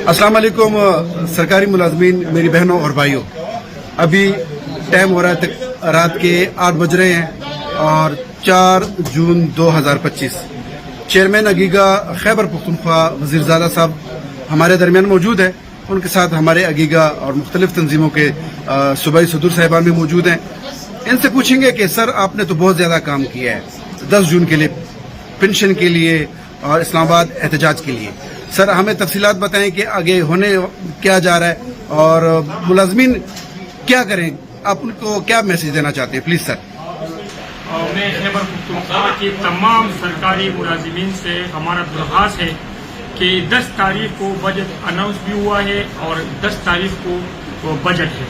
السلام علیکم سرکاری ملازمین، میری بہنوں اور بھائیوں، ابھی ٹائم ہو رہا ہے رات کے 8 بج رہے ہیں اور 4 جون 2025 چیئرمین عگیگا خیبر پختونخوا وزیر زادہ صاحب ہمارے درمیان موجود ہیں. ان کے ساتھ ہمارے عگیگا اور مختلف تنظیموں کے صوبائی صدور صاحبان بھی موجود ہیں. ان سے پوچھیں گے کہ سر آپ نے تو بہت زیادہ کام کیا ہے 10 جون کے لیے، پنشن کے لیے اور اسلام آباد احتجاج کے لیے. سر ہمیں تفصیلات بتائیں کہ آگے ہونے کیا جا رہا ہے اور ملازمین کیا کریں، آپ ان کو کیا میسج دینا چاہتے ہیں، پلیز سر. میں خیبر پختونخوا کے تمام سرکاری ملازمین سے ہمارا درخواست ہے کہ 10 تاریخ کو بجٹ اناؤنس بھی ہوا ہے اور 10 تاریخ کو بجٹ ہے.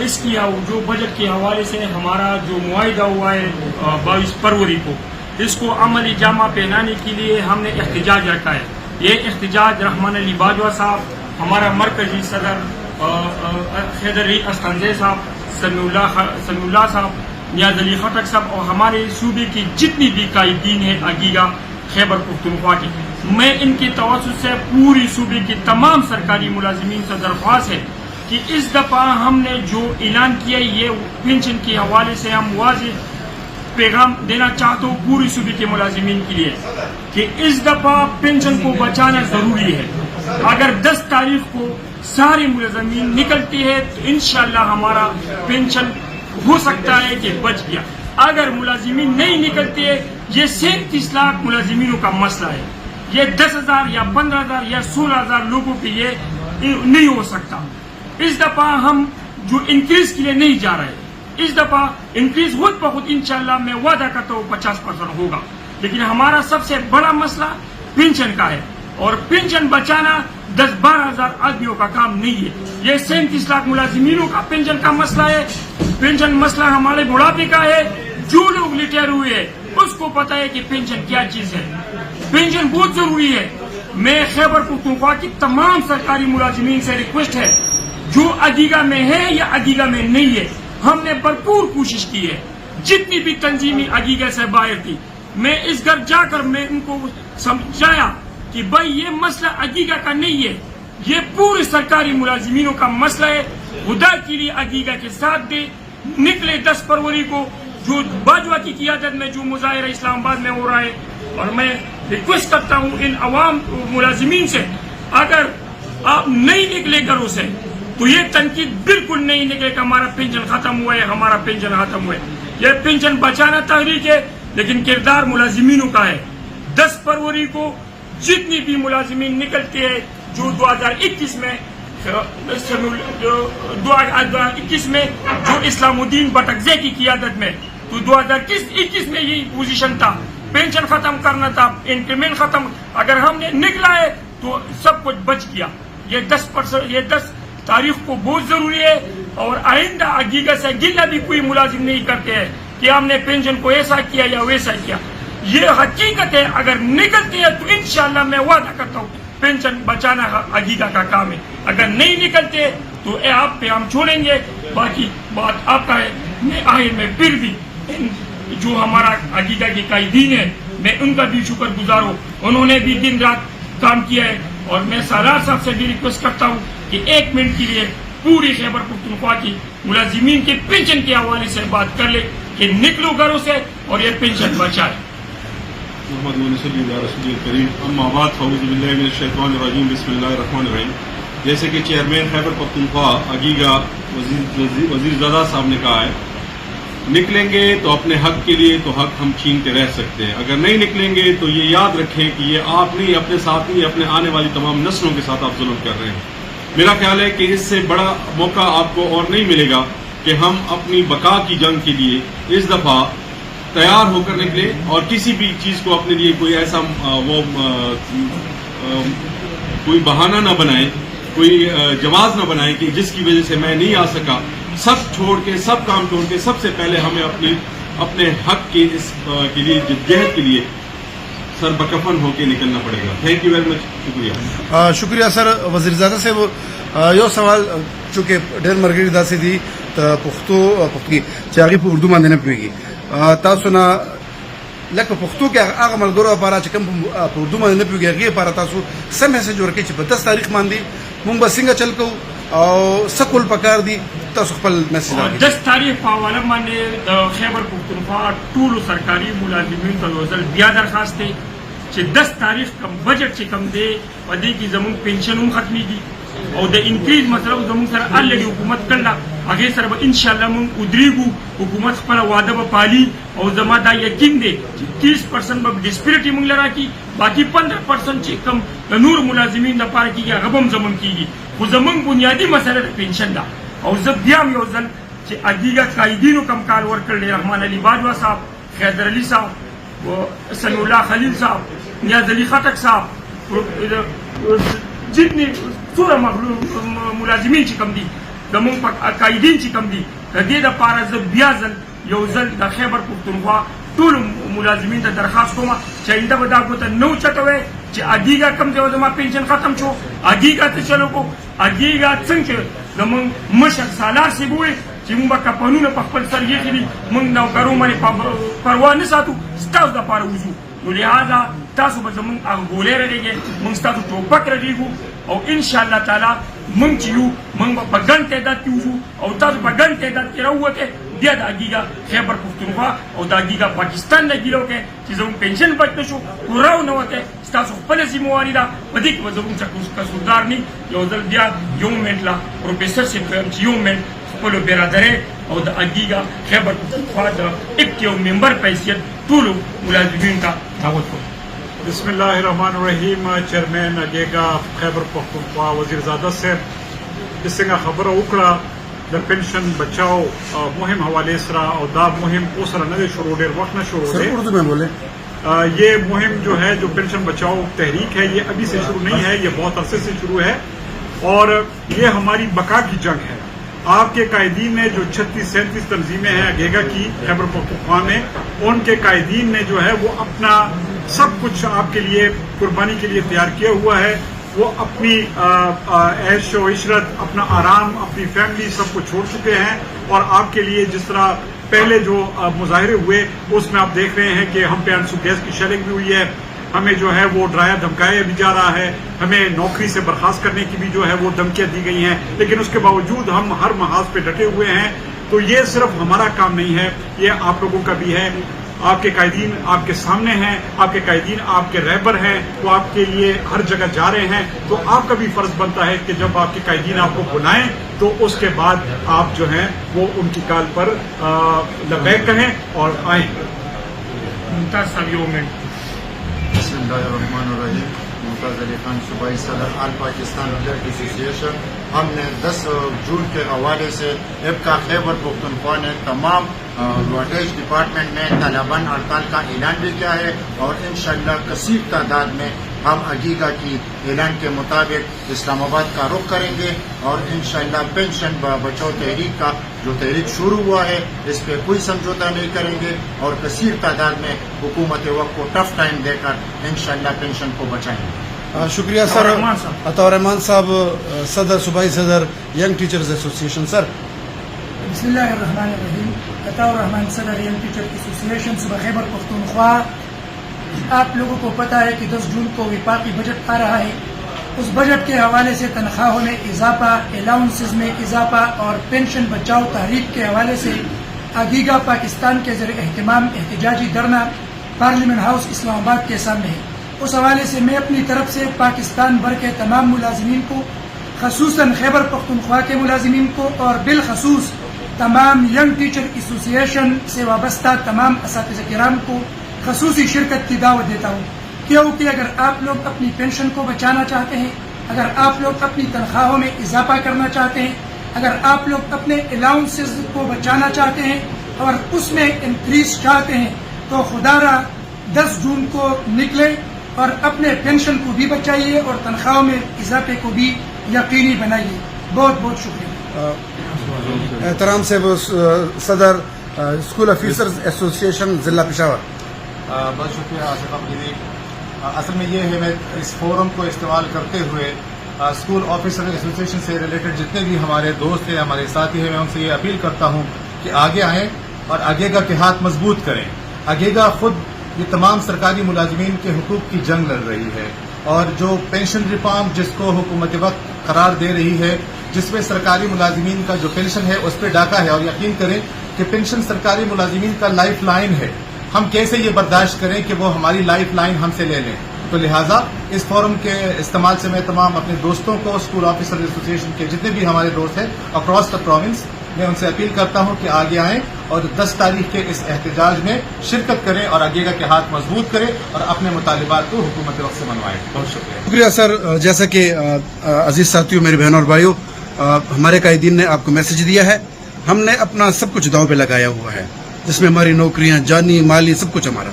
اس کی جو بجٹ کے حوالے سے ہمارا جو معاہدہ ہوا ہے 22 فروری کو، اس کو عملی جامہ پہنانے کے لیے ہم نے احتجاج رکھا ہے. یہ احتجاج رحمان علی باجوہ صاحب، ہمارا مرکزی صدر حیدر علی استنزے صاحب، سمیع اللہ صاحب، نیاز علی خٹک صاحب اور ہمارے صوبے کی جتنی بھی قائدین ہیں عگیگا خیبر پختونخوا کی، میں ان کے توسط سے پوری صوبے کے تمام سرکاری ملازمین سے درخواست ہے کہ اس دفعہ ہم نے جو اعلان کیا یہ پنشن کے حوالے سے ہم واضح پیغام دینا چاہتا ہوں پوری صوبے کے ملازمین کے لیے کہ اس دفعہ پنشن کو بچانا ضروری ہے. اگر 10 تاریخ کو سارے ملازمین نکلتے ہیں تو انشاءاللہ ہمارا پنشن ہو سکتا ہے کہ بچ گیا. اگر ملازمین نہیں نکلتے ہیں، یہ 37 لاکھ ملازمینوں کا مسئلہ ہے. یہ 10,000 یا 15,000 یا 16,000 لوگوں کے یہ نہیں ہو سکتا. اس دفعہ ہم جو انکریز کے لیے نہیں جا رہے، اس دفعہ انکریز خود بخود انشاءاللہ میں وعدہ کرتا ہوں 50% ہوگا. لیکن ہمارا سب سے بڑا مسئلہ پنشن کا ہے اور پنشن بچانا 10-12 ہزار آدمیوں کا کام نہیں ہے. یہ 37 لاکھ ملازمینوں کا پنشن کا مسئلہ ہے. پنشن مسئلہ ہمارے بڑھاپے کا ہے. جو لوگ ریٹائر ہوئے ہیں اس کو پتا ہے کہ پنشن کیا چیز ہے. پنشن بہت ضروری ہے. میں خیبر پختونخوا کی تمام سرکاری ملازمین سے ریکویسٹ ہے، جو عگیگا میں ہے یا عگیگا میں نہیں ہے، ہم نے بھرپور کوشش کی ہے. جتنی بھی تنظیمیں عگیگا سے باہر تھی، میں اس گھر جا کر میں ان کو سمجھایا کہ بھائی یہ مسئلہ عگیگا کا نہیں ہے، یہ پورے سرکاری ملازمینوں کا مسئلہ ہے. خدا کے لیے عگیگا کے ساتھ دے. نکلے 10 فروری کو جو باجوہ کی قیادت میں جو مظاہرہ اسلام آباد میں ہو رہا ہے. اور میں ریکویسٹ کرتا ہوں ان عوام ملازمین سے، اگر آپ نہیں نکلے گھروں سے تو یہ تنقید بالکل نہیں نکلے کہ ہمارا پنشن ختم ہوا ہے، ہمارا پنشن ختم ہوا ہے. یہ پنشن بچانا تحریک ہے لیکن کردار ملازمینوں کا ہے. 10 فروری کو جتنی بھی ملازمین نکلتے ہیں جو 2021 میں جو اسلام الدین بٹکزے کی قیادت میں، تو 2021 میں یہی پوزیشن تھا، پنشن ختم کرنا تھا، انکریمنٹ ختم. اگر ہم نے نکلا ہے تو سب کچھ بچ گیا. یہ 10 تاریخ کو بہت ضروری ہے اور آئندہ عگیگا سے گلہ بھی کوئی ملازم نہیں کرتے ہیں کہ ہم نے پنشن کو ایسا کیا یا ویسا کیا. یہ حقیقت ہے. اگر نکلتے ہیں تو انشاءاللہ میں وعدہ کرتا ہوں پنشن بچانا عگیگا کا کام ہے. اگر نہیں نکلتے تو آپ پہ ہم چھوڑیں گے، باقی بات آپ کا ہے. میں آخر میں پھر بھی جو ہمارا عگیگا کے قائدین ہیں میں ان کا بھی شکر گزار ہوں. انہوں نے بھی دن رات کام کیا ہے اور میں سالار صاحب سے بھی ریکویسٹ کرتا ہوں کہ 1 منٹ کے لیے پوری خیبر پختونخوا کی ملازمین کے پنشن کے حوالے سے بات کر لے کہ نکلو گھروں سے اور یہ پنشن بچائے. بسم اللہ الرحمن الرحیم. جیسے کہ چیئرمین خیبر پختونخوا عگیگا وزیر زادہ صاحب نے کہا ہے، نکلیں گے تو اپنے حق کے لیے تو حق ہم چھین کے رہ سکتے ہیں. اگر نہیں نکلیں گے تو یہ یاد رکھیں کہ یہ آپ نہیں، اپنے ساتھ نہیں، اپنے آنے والی تمام نسلوں کے ساتھ آپ ظلم کر رہے ہیں. میرا خیال ہے کہ اس سے بڑا موقع آپ کو اور نہیں ملے گا کہ ہم اپنی بقا کی جنگ کے لیے اس دفعہ تیار ہو کر نکلے اور کسی بھی چیز کو اپنے لیے کوئی ایسا کوئی بہانہ نہ بنائیں، کوئی جواز نہ بنائیں کہ جس کی وجہ سے میں نہیں آ سکا. سب چھوڑ کے، سب کام چھوڑ کے سب سے پہلے ہمیں اپنے حق کے کے لیے جدوجہد کے لیے سر بکفن ہو کے نکلنا پڑے گا. Thank you very much. شکریہ. شکریہ سر. وزیر زادہ سے وہ یہ سوال چونکہ ډېر مرګري داسې دي ته پښتو چې هغې په اردو باندې نه پوهېږي، تاسو نه لکه پښتو کې هغه ملګرو لپاره چې کوم په اردو باندې نه پوهېږي هغې لپاره تاسو څه میسج ورکړئ چې په 10 تاریخ باندې مونږ به څنګه چل کوو او څه کول پکار دي تاسو خپل میسج راکړئ. 10 تاریخ په حواله باندې د خیبر پښتونخوا ټولو سرکاري ملازمینو ته یو ځل بیا درخواست دی چې 10 تاریخ کم بجټ چې کم دی په دې کې زموږ پنشن هم ختمېږي او د انکریز مطلب زموږ سره الریډي حکومت کړله هغې سره به انشاءالله موږ ودرېږو. حکومت خپله واده به پالي او زما دا یقین دی چې 30% به ډسپیرټي موږ له راکړي، باقي 15% چې کم د نور ملازمین دپاره کېږي هغه به هم زموږ کېږي. خو زموږ بنیادي مسله د پنشن ده او زه بیا هم یو ځل چې اګیګا قایدینو کم کال ورکړل، رحمان علي باجوا صاحب، حیدر علي صاحب، سمیع الله خلیل صاحب، نیاز علي خټک صاحب، جتنی څومره ملازمین چې کم دي زموږ قایدین چې کم دي د دې دپاره زه بیا ځل یو ځل د خیبر پښتونخوا ټولو ملازمین ته درخواست کوم چې آینده به دا ګوته نه اوچتوئ چې اګیګا کم دی او زما پنشن ختم شو اګیګا ته چلو کو. اګیګا څنګه چې زموږ مشر سالار صاحب وویل چې موږ به کپنونه په خپل سر ایښي دي، موږ نوکرو باندې پروا نه ساتو، ستاسو دپاره وځو. نو لہذا تاسو به زموږ هغه ګولۍ رغېږئ، موږ ستاسو ټوپک رغېږو او انشاءالله تعالی موږ چې یو موږ به په ګڼ تعداد کې وځو او تاسو په ګڼ تعداد کې راووتئ بیا د اګیګا خیبر پښتونخوا او د اګیګا پاکستان نه ګیله وکړئ چې زموږ پنشن بچ نه شو، خو راونوتئ. ستاسو خپله ذمواري ده، په دې کې به زموږ څه قصوردار نه. یو ځل بیا یو منټ لا پروفیسر صاحب ته چې یو منټ خپلو برادرۍ او د اګیګا خیبر پښتونخوا د ایک یو ممبر په حیثیت ټولو ملازمینو ته دعوت کوم. بسم اللہ الرحمن الرحیم. چیئرمین اگیگا خیبر پختونخوا وزیر زادہ صاحب اس څنګه خبره وکړه د پنشن بچاؤ مهم حوالے سره او دا مهم اوس سره نه شروع ډېر وخت نه شروع دی. اردو میں بولیں. یہ مہم جو ہے جو پنشن بچاؤ تحریک ہے یہ ابھی سے شروع نہیں ہے، یہ بہت عرصے سے شروع ہے اور یہ ہماری بقا کی جنگ ہے. آپ کے قائدین نے جو 36-37 تنظیمیں ہیں اگیگا کی خیبر پختونخوا میں، ان کے قائدین نے جو ہے وہ اپنا سب کچھ آپ کے لیے قربانی کے لیے تیار کیا ہوا ہے. وہ اپنی عیش و عشرت، اپنا آرام، اپنی فیملی سب کو چھوڑ چکے ہیں اور آپ کے لیے جس طرح پہلے جو مظاہرے ہوئے اس میں آپ دیکھ رہے ہیں کہ ہم پہ انسو گیس کی شیلنگ بھی ہوئی ہے، ہمیں جو ہے وہ ڈرایا دھمکایا بھی جا رہا ہے، ہمیں نوکری سے برخاست کرنے کی بھی جو ہے وہ دھمکیاں دی گئی ہیں، لیکن اس کے باوجود ہم ہر محاذ پہ ڈٹے ہوئے ہیں. تو یہ صرف ہمارا کام نہیں ہے، یہ آپ لوگوں کا بھی ہے. آپ کے قائدین آپ کے سامنے ہیں، آپ کے قائدین آپ کے رہبر ہیں، وہ آپ کے لیے ہر جگہ جا رہے ہیں. تو آپ کا بھی فرض بنتا ہے کہ جب آپ کے قائدین آپ کو بلائیں تو اس کے بعد آپ جو ہیں وہ ان کی کال پر لبیک کہیں اور آئیں. ممتاز صاحب یو منٹ. بسم اللہ الرحمن الرحیم. ممتاز علی خان صوبائی صدر آل پاکستان کلرک ایسوسیشن. ہم نے 10 جون کے حوالے سے ابقا خیبر پختونخوا نے تمام واٹیج ڈپارٹمنٹ میں طالبان ہڑتال کا اعلان بھی کیا ہے اور انشاءاللہ کثیر تعداد میں ہم اگیگا کی اعلان کے مطابق اسلام آباد کا رخ کریں گے اور انشاءاللہ پنشن بچاؤ تحریک کا جو تحریک شروع ہوا ہے اس پہ کوئی سمجھوتا نہیں کریں گے اور کثیر تعداد میں حکومت وقت کو ٹف ٹائم دے کر انشاءاللہ پنشن کو بچائیں گے. شکریہ سر. عطا الرحمان صاحب صدر صوبائی صدر ینگ ٹیچرز ایسوسیشن. سر بسم اللہ الرحمن الرحیم. عطا الرحمان صدر ینگ ٹیچر ایسوسیشن صوبہ خیبر پختونخوا. آپ لوگوں کو پتہ ہے کہ 10 جون کو وفاقی بجٹ آ رہا ہے. اس بجٹ کے حوالے سے تنخواہوں میں اضافہ، الاؤنسز میں اضافہ اور پینشن بچاؤ تحریک کے حوالے سے اگیگا پاکستان کے زیر اہتمام احتجاجی دھرنا پارلیمنٹ ہاؤس اسلام آباد کے سامنے ہے. اس حوالے سے میں اپنی طرف سے پاکستان بھر کے تمام ملازمین کو، خصوصاً خیبر پختونخوا کے ملازمین کو اور بالخصوص تمام ینگ ٹیچر ایسوسیشن سے وابستہ تمام اساتذہ کرام کو خصوصی شرکت کی دعوت دیتا ہوں. کیونکہ اگر آپ لوگ اپنی پینشن کو بچانا چاہتے ہیں، اگر آپ لوگ اپنی تنخواہوں میں اضافہ کرنا چاہتے ہیں، اگر آپ لوگ اپنے الاؤنسز کو بچانا چاہتے ہیں اور اس میں انکریز چاہتے ہیں تو خدا را 10 جون کو نکلے اور اپنے پینشن کو بھی بچائیے اور تنخواہوں میں اضافے کو بھی یقینی بنائیے. بہت بہت شکریہ. احترام سے صدر اسکول آفیسرز ایسوسیشن ضلع پشاور. بہت شکریہ آصف ابدیری. اصل میں یہ ہے میں اس فورم کو استعمال کرتے ہوئے اسکول آفیسر ایسوسیشن سے ریلیٹڈ جتنے بھی ہمارے دوست ہیں، ہمارے ساتھی ہیں، میں ان سے یہ اپیل کرتا ہوں کہ آگے آئیں اور اگیگا کے ہاتھ مضبوط کریں. اگیگا خود یہ تمام سرکاری ملازمین کے حقوق کی جنگ لڑ رہی ہے. اور جو پینشن ریفارم جس کو حکومت وقت قرار دے رہی ہے، جس میں سرکاری ملازمین کا جو پینشن ہے اس پہ ڈاکہ ہے، اور یقین کریں کہ پینشن سرکاری ملازمین کا لائف لائن ہے. ہم کیسے یہ برداشت کریں کہ وہ ہماری لائف لائن ہم سے لے لیں؟ تو لہٰذا اس فورم کے استعمال سے میں تمام اپنے دوستوں کو، اسکول آفیسر ایسوسی ایشن کے جتنے بھی ہمارے دوست ہیں اکراس دا پروونس، میں ان سے اپیل کرتا ہوں کہ آگے آئیں اور 10 تاریخ کے اس احتجاج میں شرکت کریں اور آگے کے ہاتھ مضبوط کریں اور اپنے مطالبات کو حکومت وقت سے منوائیں. بہت شکریہ. شکریہ سر. جیسا کہ عزیز ساتھیوں، میرے بہنوں اور بھائیوں، ہمارے قائدین نے آپ کو میسج دیا ہے. ہم نے اپنا سب کچھ داؤ پہ لگایا ہوا ہے، جس میں ہماری نوکریاں، جانی مالی سب کچھ ہمارا.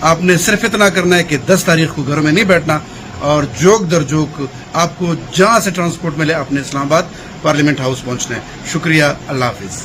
آپ نے صرف اتنا کرنا ہے کہ 10 تاریخ کو گھروں میں نہیں بیٹھنا اور جوک در جوک آپ کو جہاں سے ٹرانسپورٹ ملے اپنے اسلام آباد پارلیمنٹ ہاؤس پہنچنا ہے. شکریہ. اللہ حافظ.